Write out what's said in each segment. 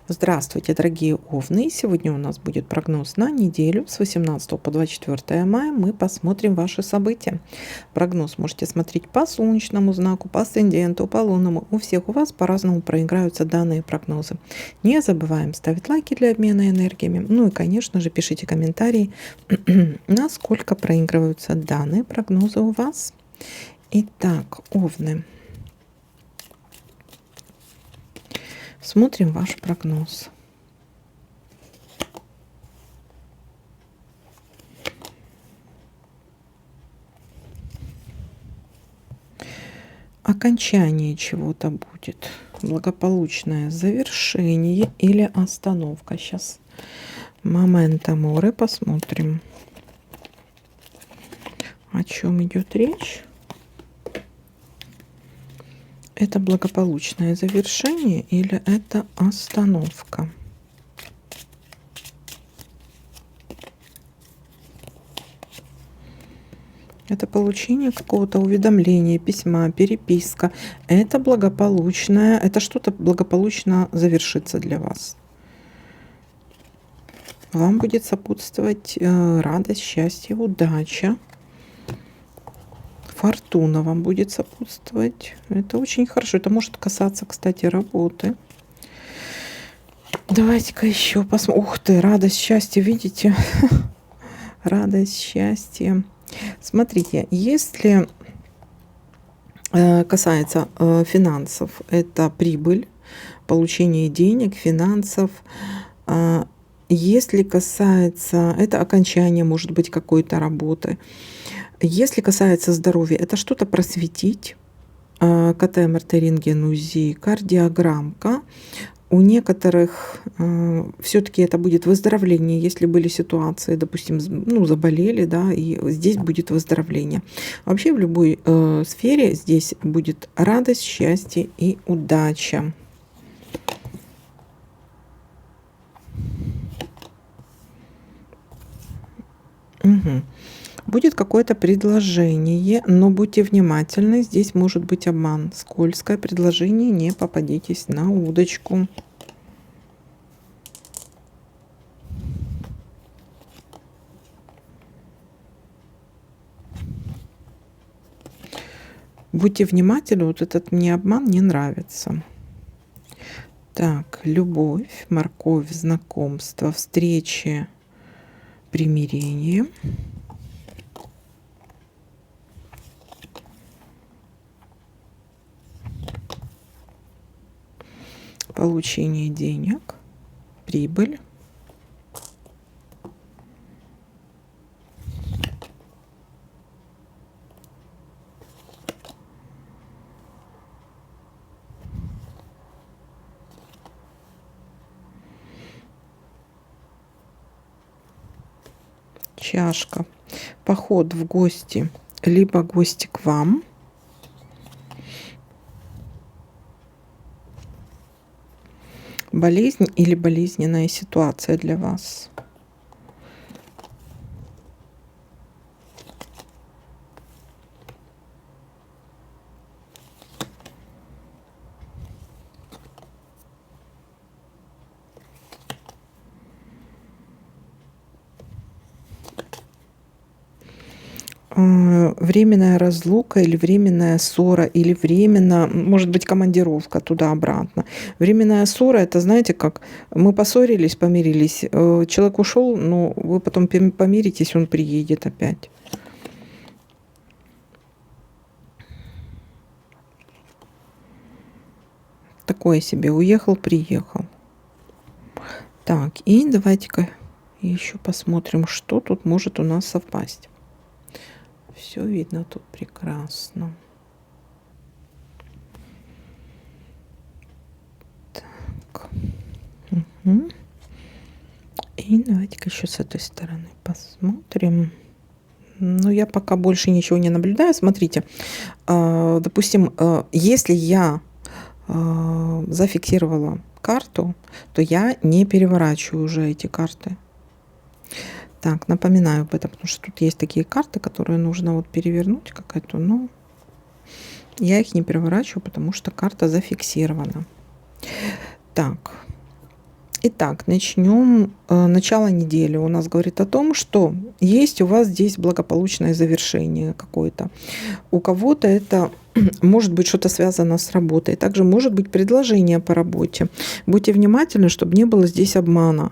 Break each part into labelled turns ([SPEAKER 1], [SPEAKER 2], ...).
[SPEAKER 1] Здравствуйте, дорогие овны! Сегодня у нас будет прогноз на неделю с 18 по 24 мая. Мы посмотрим ваши события. Прогноз можете смотреть по солнечному знаку, по асценденту, по лунному. У всех у вас по-разному проиграются данные прогнозы. Не забываем ставить лайки для обмена энергиями. Ну и, конечно же, пишите комментарии, насколько проигрываются данные прогнозы у вас. Итак, овны. Смотрим ваш прогноз. Окончание чего-то будет. Благополучное завершение или остановка. Сейчас момента море посмотрим. О чем идет речь? Это благополучное завершение или это остановка? Это получение какого-то уведомления, письма, переписка. Это благополучное, это что-то благополучно завершится для вас. Вам будет сопутствовать радость, счастье, удача. Фортуна вам будет сопутствовать. Это очень хорошо. Это может касаться, кстати, работы. Давайте-ка еще посмотрим. Ух ты, радость, счастье, видите? Радость, счастье. Смотрите, если касается финансов, это прибыль, получение денег, финансов. Если касается, это окончание, может быть, какой-то работы. Если касается здоровья, это что-то просветить. КТ, МРТ, рентген, УЗИ, кардиограммка. У некоторых все-таки это будет выздоровление, если были ситуации, допустим, ну, заболели, да, и здесь будет выздоровление. Вообще в любой сфере здесь будет радость, счастье и удача. Угу. Будет какое-то предложение, но будьте внимательны, здесь может быть обман. Скользкое предложение, не попадитесь на удочку. Будьте внимательны, вот этот мне обман не нравится. Так, любовь, морковь, знакомство, встречи, примирение. Получение денег, прибыль. Чашка. Поход в гости, либо гости к вам. Болезнь или болезненная ситуация для вас. Временная разлука или временная ссора, или временно, может быть, командировка туда-обратно. Временная ссора, это, знаете, как мы поссорились, помирились, человек ушел, но вы потом помиритесь, он приедет опять. Такое себе, уехал, приехал. Так, и давайте-ка еще посмотрим, что тут может у нас совпасть. Все видно тут прекрасно. Так. Угу. И давайте-ка еще с этой стороны посмотрим. Но я пока больше ничего не наблюдаю. Смотрите, допустим, если я зафиксировала карту, то я не переворачиваю уже эти карты. Так, напоминаю об этом, потому что тут есть такие карты, которые нужно вот перевернуть какая-то, но я их не переворачиваю, потому что карта зафиксирована. Так, Итак, начнем. Начало недели у нас говорит о том, что есть у вас здесь благополучное завершение какое-то. У кого-то это может быть что-то связано с работой. Также может быть предложение по работе. Будьте внимательны, чтобы не было здесь обмана.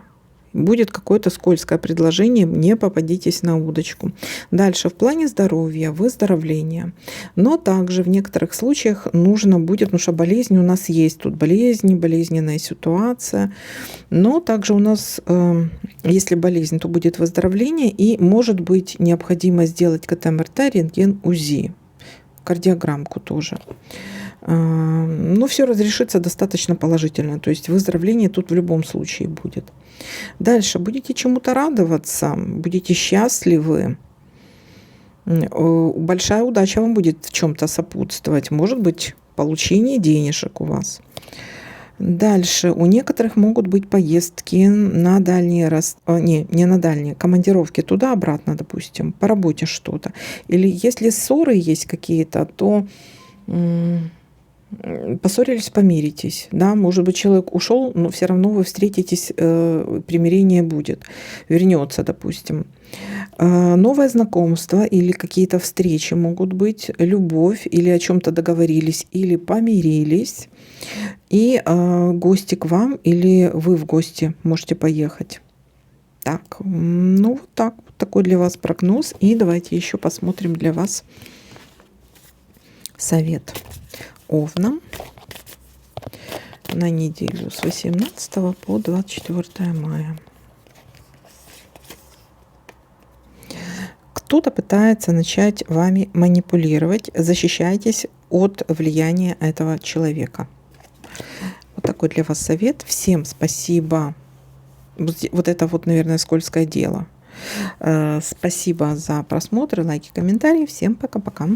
[SPEAKER 1] Будет какое-то скользкое предложение, не попадитесь на удочку. Дальше в плане здоровья, выздоровления. Но также в некоторых случаях нужно будет, потому что болезнь у нас есть, тут болезни, болезненная ситуация. Но также у нас, если болезнь, то будет выздоровление и может быть необходимо сделать КТ-МРТ, рентген, УЗИ, кардиограммку тоже. Но все разрешится достаточно положительно, то есть выздоровление тут в любом случае будет. Дальше будете чему-то радоваться, будете счастливы. Большая удача вам будет в чем-то сопутствовать. Может быть, получение денежек у вас. Дальше у некоторых могут быть поездки на дальние, не на дальние, командировки туда-обратно, допустим, по работе что-то. Или если ссоры есть какие-то, то поссорились, помиритесь, да, может быть, человек ушел, но все равно вы встретитесь, примирение будет, вернется, допустим. Новое знакомство или какие-то встречи могут быть, любовь, или о чем-то договорились, или помирились, и гости к вам, или вы в гости можете поехать. Так, ну вот так, вот такой для вас прогноз, и давайте еще посмотрим для вас совет Овнам на неделю с 18 по 24 мая. Кто-то пытается начать вами манипулировать. Защищайтесь от влияния этого человека. Вот такой для вас совет. Всем спасибо. Вот это вот, наверное, скользкое дело. Спасибо за просмотр, лайки, комментарии. Всем пока-пока.